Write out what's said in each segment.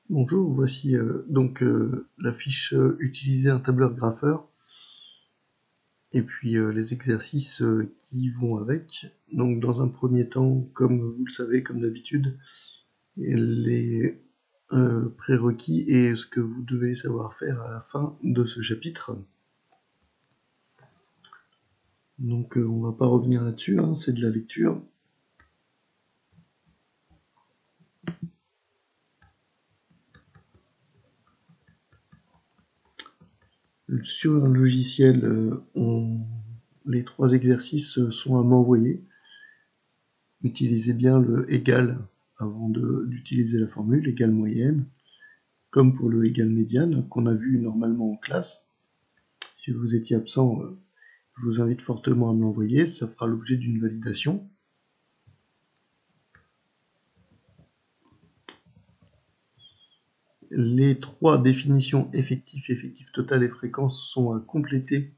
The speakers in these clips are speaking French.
Bonjour, voici la fiche utiliser un tableur graffeur et puis les exercices qui vont avec. Donc dans un premier temps, comme vous le savez, comme d'habitude, les prérequis et ce que vous devez savoir faire à la fin de ce chapitre. Donc on va pas revenir là-dessus, hein, c'est de la lecture. Sur un logiciel, les 3 exercices sont à m'envoyer. Utilisez bien le égal avant d'utiliser la formule, égal moyenne, comme pour le égal médiane qu'on a vu normalement en classe. Si vous étiez absent, je vous invite fortement à me l'envoyer, ça fera l'objet d'une validation. Les 3 définitions effectif, effectif total et fréquence sont à compléter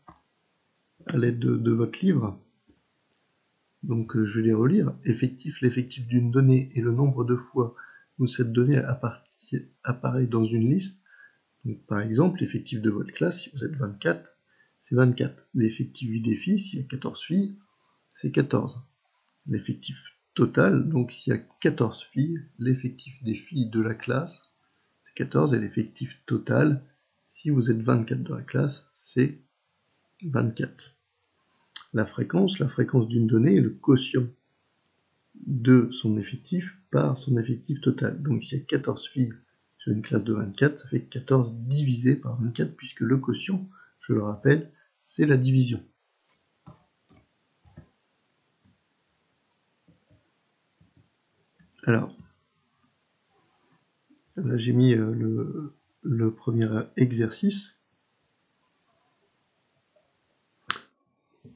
à l'aide de votre livre. Donc je vais les relire. Effectif, l'effectif d'une donnée et le nombre de fois où cette donnée apparaît dans une liste. Donc, par exemple, l'effectif de votre classe, si vous êtes 24, c'est 24. L'effectif des filles, s'il y a 14 filles, c'est 14. L'effectif total, donc s'il y a 14 filles, l'effectif des filles de la classe, c'est 14. Et l'effectif total, si vous êtes 24 dans la classe, c'est 24. La fréquence d'une donnée est le quotient de son effectif par son effectif total. Donc s'il y a 14 filles sur une classe de 24, ça fait 14 divisé par 24, puisque le quotient, je le rappelle, c'est la division. Alors, là j'ai mis le premier exercice.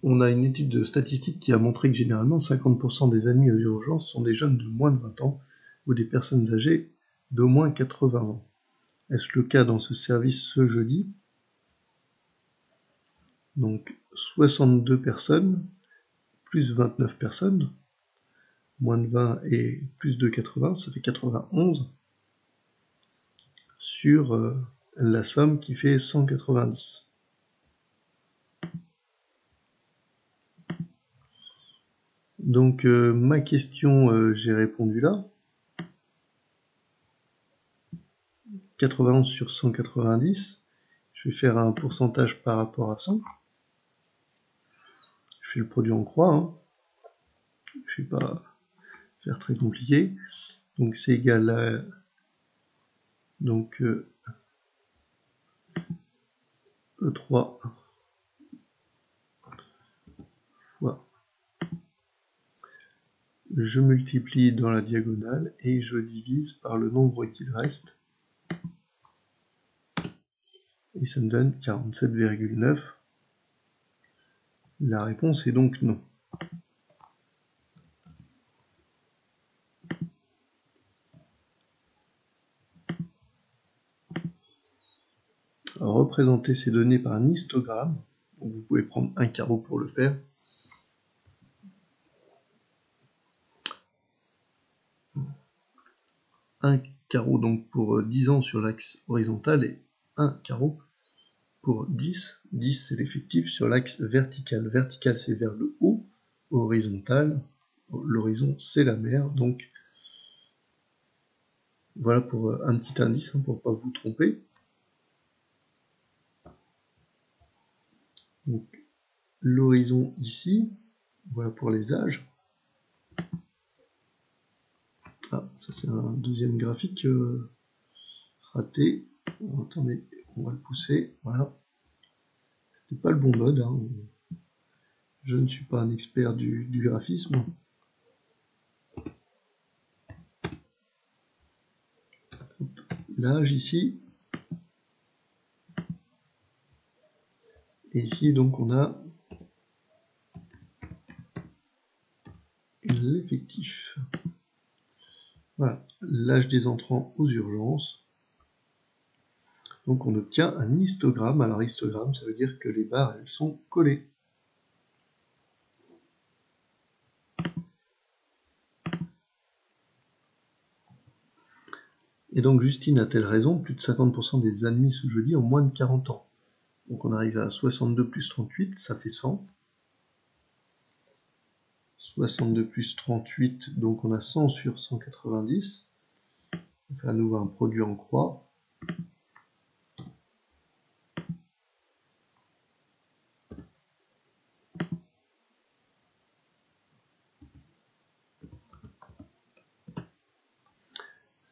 On a une étude de statistique qui a montré que généralement 50% des admis aux urgences sont des jeunes de moins de 20 ans ou des personnes âgées d'au moins 80 ans. Est-ce le cas dans ce service ce jeudi? Donc 62 personnes, plus 29 personnes, moins de 20 et plus de 80, ça fait 91, sur la somme qui fait 190. Donc ma question, j'ai répondu là. 91 sur 190, je vais faire un pourcentage par rapport à 100. Je fais le produit en croix, hein. Je ne vais pas faire très compliqué. Donc c'est égal à E3 fois, je multiplie dans la diagonale et je divise par le nombre qu'il reste. Et ça me donne 47,9. La réponse est donc non. Représenter ces données par un histogramme. Donc vous pouvez prendre un carreau pour le faire. Un carreau donc pour 10 ans sur l'axe horizontal et un carreau pour 10. 10 c'est l'effectif sur l'axe vertical. Vertical c'est vers le haut, horizontal, l'horizon c'est la mer. Donc voilà pour un petit indice, hein, pour ne pas vous tromper. Donc l'horizon ici, voilà pour les âges. Ah, ça c'est un deuxième graphique raté. Attendez, on va le pousser, voilà. C'était pas le bon mode, hein. Je ne suis pas un expert du graphisme. L'âge ici. Et ici donc on a l'effectif. Voilà, l'âge des entrants aux urgences. Donc on obtient un histogramme. Alors histogramme, ça veut dire que les barres, elles sont collées. Et donc Justine a-t-elle raison? Plus de 50% des admis ce jeudi ont moins de 40 ans. Donc on arrive à 62 plus 38, ça fait 100. 62 plus 38, donc on a 100 sur 190. On fait à nouveau un produit en croix.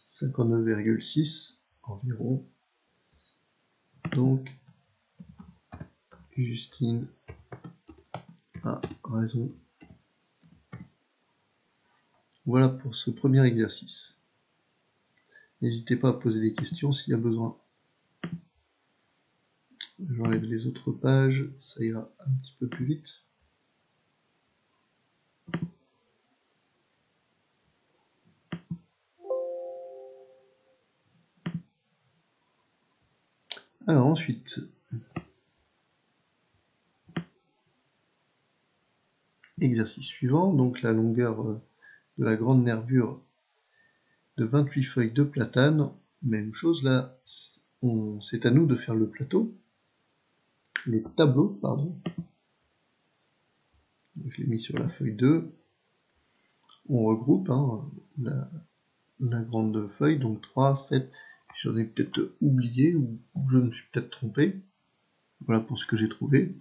« 59,6 environ. Donc Justine a raison. Voilà pour ce premier exercice. N'hésitez pas à poser des questions s'il y a besoin. J'enlève les autres pages, ça ira un petit peu plus vite. Alors ensuite, exercice suivant, donc la longueur de la grande nervure de 28 feuilles de platane. Même chose là, c'est à nous de faire le tableau, pardon. Donc, je l'ai mis sur la feuille 2. On regroupe la grande feuille, donc 3, 7. J'en ai peut-être oublié ou je me suis peut-être trompé. Voilà pour ce que j'ai trouvé.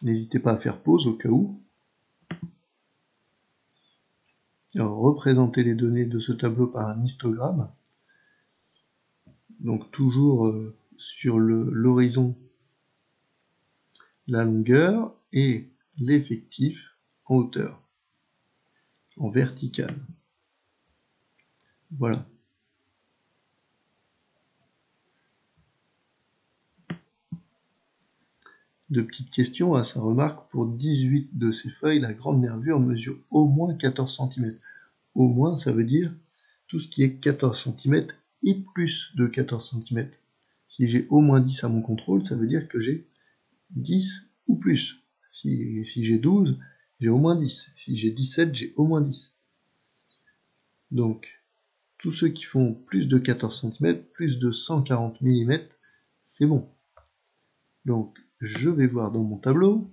N'hésitez pas à faire pause au cas où. Alors, représenter les données de ce tableau par un histogramme. Donc toujours sur l'horizon, la longueur et l'effectif en hauteur, en vertical. Voilà. Deux petites questions à sa remarque. Pour 18 de ces feuilles, la grande nervure mesure au moins 14 cm. Au moins, ça veut dire tout ce qui est 14 cm et plus de 14 cm. Si j'ai au moins 10 à mon contrôle, ça veut dire que j'ai 10 ou plus. Si j'ai 12, j'ai au moins 10. Si j'ai 17, j'ai au moins 10. Donc, tous ceux qui font plus de 14 cm, plus de 140 mm, c'est bon. Donc, je vais voir dans mon tableau.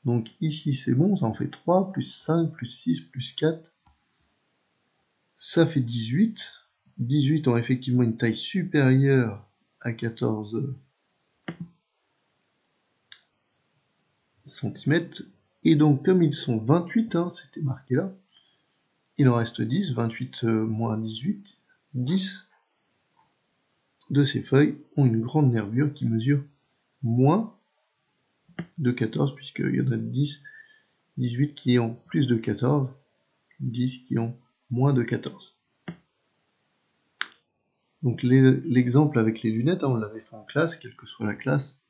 Donc ici, c'est bon, ça en fait 3, plus 5, plus 6, plus 4. Ça fait 18. 18 ont effectivement une taille supérieure à 14 cm. Et donc, comme ils sont 28, c'était marqué là, il en reste 10, 28 moins 18, 10 de ces feuilles ont une grande nervure qui mesure moins de 14, puisqu'il y en a 10, 18 qui ont plus de 14, 10 qui ont moins de 14. Donc l'exemple avec les lunettes, on l'avait fait en classe, quelle que soit la classe.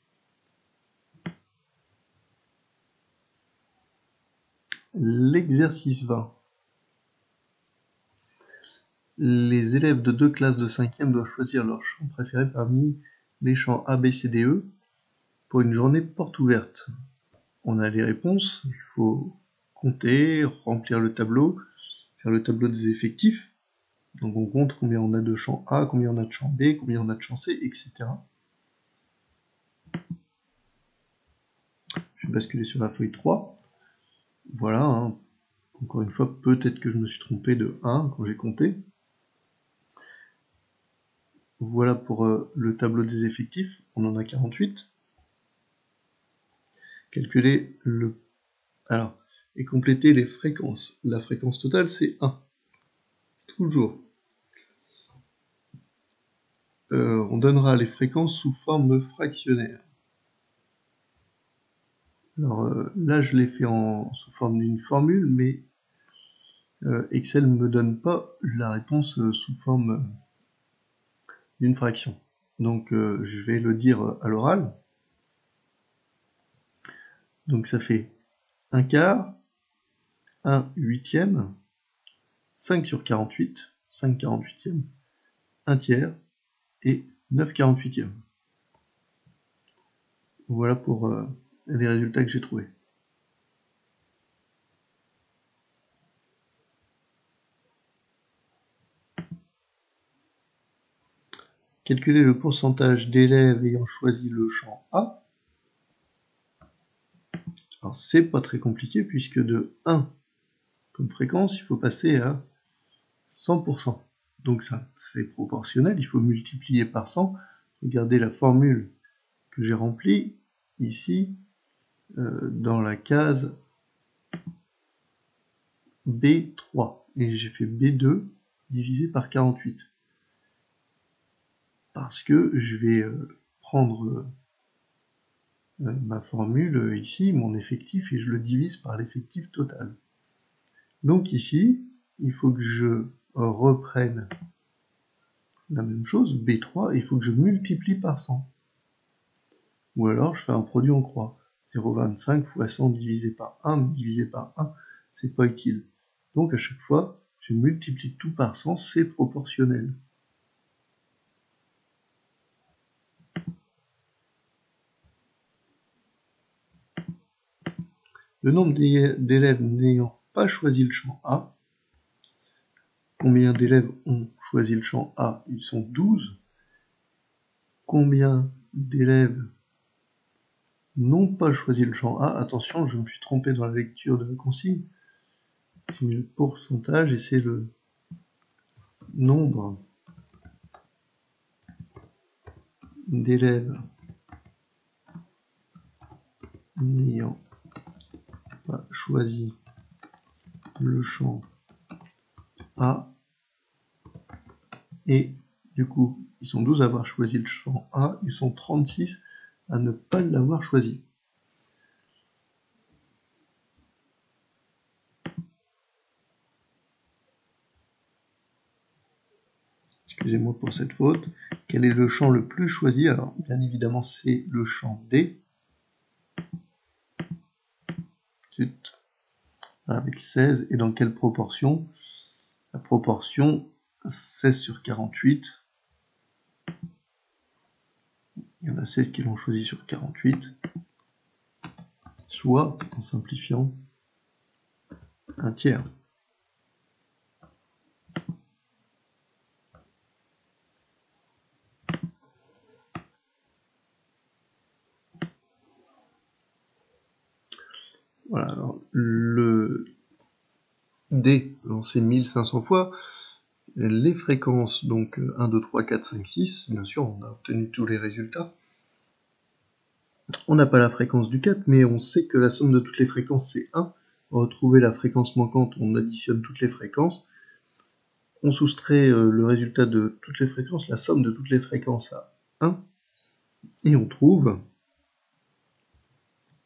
L'exercice 20. Les élèves de 2 classes de 5e doivent choisir leur champ préféré parmi les champs A, B, C, D, E pour une journée porte ouverte. On a les réponses, il faut compter, remplir le tableau, faire le tableau des effectifs. Donc on compte combien on a de champ A, combien on a de champ B, combien on a de champ C, etc. Je vais basculer sur la feuille 3. Voilà, encore une fois, peut-être que je me suis trompé de 1 quand j'ai compté. Voilà pour le tableau des effectifs, on en a 48. Calculer Alors, et compléter les fréquences. La fréquence totale, c'est 1. Toujours. On donnera les fréquences sous forme fractionnaire. Alors là, je l'ai fait sous forme d'une formule, mais Excel ne me donne pas la réponse sous forme d'une fraction. Donc je vais le dire à l'oral. Donc ça fait 1 quart, 1 huitième, 5 sur 48, 5 48e, 1 tiers et 9 48e. Voilà pour les résultats que j'ai trouvés. calculer le pourcentage d'élèves ayant choisi le champ A. Alors c'est pas très compliqué puisque de 1 comme fréquence, il faut passer à 100%. Donc ça, c'est proportionnel, il faut multiplier par 100. Regardez la formule que j'ai remplie ici dans la case B3. Et j'ai fait B2 divisé par 48. Parce que je vais prendre ma formule ici, mon effectif, et je le divise par l'effectif total. Donc ici, il faut que je reprenne la même chose, B3, et il faut que je multiplie par 100. Ou alors je fais un produit en croix. 0,25 fois 100 divisé par 1, divisé par 1, c'est pas utile. Donc à chaque fois, je multiplie tout par 100, c'est proportionnel. Le nombre d'élèves n'ayant pas choisi le champ A. Combien d'élèves ont choisi le champ A? Ils sont 12. Combien d'élèves n'ont pas choisi le champ A? Attention, je me suis trompé dans la lecture de la consigne. J'ai mis le pourcentage et c'est le nombre d'élèves n'ayant pas choisi le champ A. Et du coup, ils sont 12 à avoir choisi le champ A, ils sont 36 à ne pas l'avoir choisi. Excusez-moi pour cette faute. Quel est le champ le plus choisi? Alors, bien évidemment, c'est le champ D. Avec 16. Et dans quelle proportion? La proportion 16 sur 48. Il y en a 16 qui l'ont choisi sur 48. Soit, en simplifiant, un tiers. Voilà, alors le D lancé 1500 fois, les fréquences, donc 1, 2, 3, 4, 5, 6, bien sûr, on a obtenu tous les résultats. On n'a pas la fréquence du 4, mais on sait que la somme de toutes les fréquences, c'est 1. Pour retrouver la fréquence manquante, on additionne toutes les fréquences. On soustrait le résultat de toutes les fréquences, la somme de toutes les fréquences à 1. Et on trouve,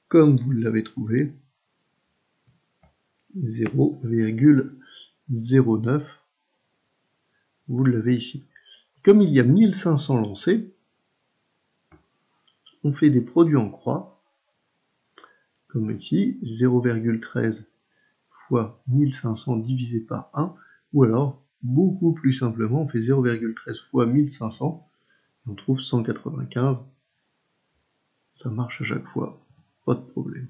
comme vous l'avez trouvé, 0,09. Vous l'avez ici. Comme il y a 1500 lancés, on fait des produits en croix, comme ici, 0,13 fois 1500 divisé par 1, ou alors, beaucoup plus simplement, on fait 0,13 fois 1500, et on trouve 195. Ça marche à chaque fois, pas de problème.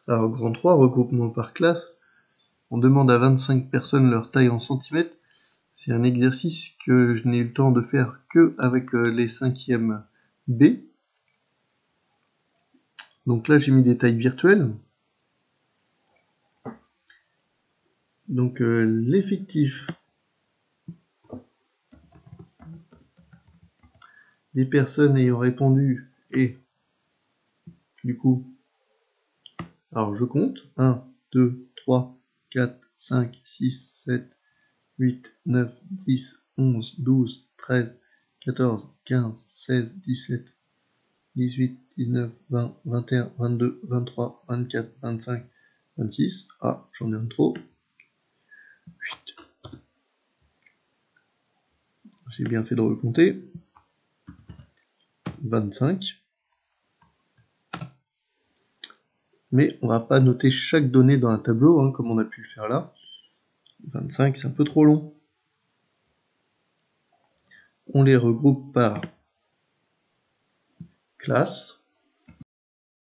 Alors, grand 3, regroupement par classe, on demande à 25 personnes leur taille en centimètres. C'est un exercice que je n'ai eu le temps de faire que avec les 5e B. Donc là, j'ai mis des tailles virtuelles. Donc l'effectif des personnes ayant répondu est, du coup, alors je compte, 1, 2, 3, 4, 5, 6, 7, 8, 9, 10, 11, 12, 13, 14, 15, 16, 17, 18, 19, 20, 21, 22, 23, 24, 25, 26, ah, j'en ai un trop, 8. J'ai bien fait de recompter, 25. Mais on va pas noter chaque donnée dans un tableau, hein, comme on a pu le faire là. 25, c'est un peu trop long. On les regroupe par classe.